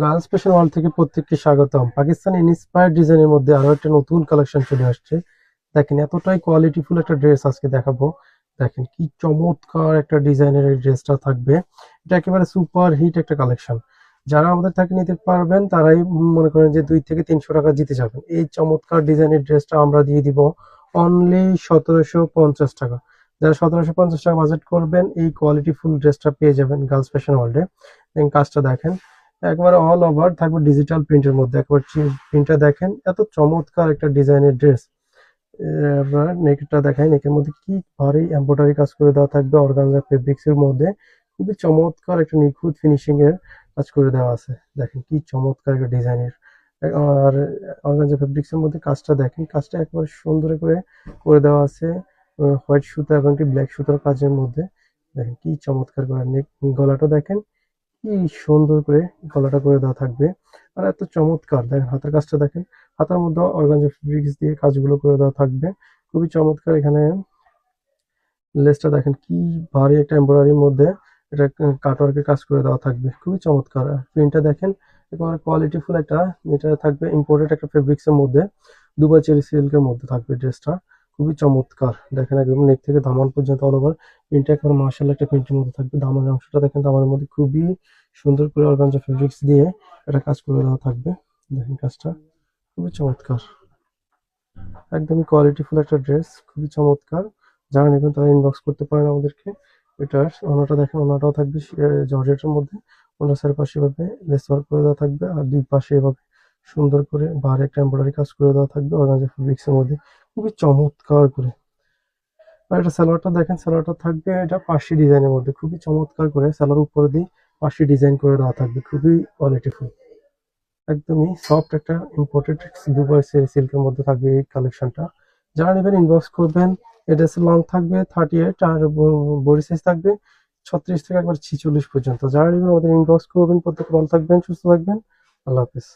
Girls fashion world থেকে প্রত্যেককে স্বাগতম। পাকিস্তানি ইন্সপায়ার্ড ডিজাইনের মধ্যে আরো একটা নতুন কালেকশন চলে আসছে। দেখেন এতটাই কোয়ালিটিফুল একটা ড্রেস আজকে দেখাবো। দেখেন কি চমৎকার একটা ডিজাইনের এই ড্রেসটা থাকবে। এটা একেবারে সুপার হিট একটা কালেকশন। যারা আমাদের থেকে নিতে পারবেন তারাই মনে করেন যে 2 থেকে 300 টাকা জিতে যাবেন। এই চমৎকার ডিজাইনের ড্রেসটা আমরা দিয়ে দিব অনলি 1750 টাকা। যারা 1750 টাকা বাজেট করবেন এই কোয়ালিটিফুল ড্রেসটা পেয়ে যাবেন গার্লস ফ্যাশন ওয়ার্ল্ডে। কাজটা দেখেন একবারে অল ওভার থাকবে ডিজিটাল প্রিন্টের মধ্যে। একবার প্রিন্টটা দেখেন, এত চমৎকার একটা ডিজাইনের ড্রেস। আপনার নেকটা দেখাই, নেকের মধ্যে কি ভারী এমব্রয়ডারি কাজ করে দেওয়া থাকবে অর্গানজা ফেব্রিক্স এর মধ্যে। খুবই চমৎকার একটা নিখুঁত ফিনিশিং এর কাজ করে দেওয়া আছে। দেখেন কি চমৎকার একটা ডিজাইনের। আর অর্গানজা ফেব্রিক্স এর মধ্যে কাজটা দেখেন, কাজটা একবার সুন্দর করে করে দেওয়া আছে হোয়াইট সুতা এবং কি ব্ল্যাক সুতার কাজের মধ্যে। দেখেন কি চমৎকার করে নেক, গলাটা দেখেন কি সুন্দর করে গলাটা করে দেওয়া থাকবে। আর এত চমৎকার দেখেন হাতের কাজটা দেখেন, হাতের মধ্যে অর্গানজা ফেব্রিক্স দিয়ে কাজগুলো করে দেওয়া থাকবে। খুবই চমৎকার। এখানে লেসটা দেখেন কি ভারী একটা এমব্রয়ডারির মধ্যে এটা কাটওয়ার্কের কাজ করে দেওয়া থাকবে। খুবই চমৎকার। প্রিন্টটা দেখেন একেবারে কোয়ালিটিফুল একটা, এটা থাকবে ইম্পোর্টেড একটা ফেব্রিক্স এর মধ্যে, দুবাই চেরি সিল্কের মধ্যে থাকবে ড্রেসটা। খুবই চমৎকার। দেখেন একদম নেক থেকে দামান পর্যন্ত অল ওভার প্রিন্টটা একেবারে মার্শাল একটা প্রিন্টের মধ্যে থাকবে। দামানের অংশটা দেখেন, দামানের মধ্যে খুবই সুন্দর করে অর্গানজা ফেব্রিক্স দিয়ে এটা কাজ করে দেওয়া থাকবে। দেখেন কাজটা খুবই চমৎকার। একদমই কোয়ালিটিফুল একটা ড্রেস, খুবই চমৎকার। যারা নেবেন তারা ইনবক্স করতে পারেন আমাদেরকে। এটার ওনাটা দেখেন, ওনাটাও থাকবে জর্জেটের মধ্যে। ওনার চারপাশে এভাবে লেস ওয়ার্ক করে দেওয়া থাকবে, আর দুই পাশে এভাবে সুন্দর করে বাহারে একটা এমব্রয়ডারি কাজ করে দেওয়া থাকবে অর্গানজা ফেব্রিক্স এর মধ্যে। খুবই চমৎকার করে। আর এটা সালোয়ারটা দেখেন, সালোয়ারটা থাকবে এটা পার্সি ডিজাইনের মধ্যে। খুবই চমৎকার করে সালোয়ার উপরে দিয়ে পার্সি ডিজাইন করে দেওয়া থাকবে। খুবই কোয়ালিটিফুল। একদমই সফট একটা ইম্পোর্টেড দুবাই সিল্কের মধ্যে থাকবে এই কালেকশনটা। যারা নেবেন ইনবক্স করবেন। এটা লং থাকবে 38 আর বডি সাইজ থাকবে 36 থেকে একবার 46 পর্যন্ত। যারা নেবেন আমাদের ইনবক্স করবেন। প্রত্যেকে ভালো থাকবেন, সুস্থ থাকবেন। আল্লাহ হাফেজ।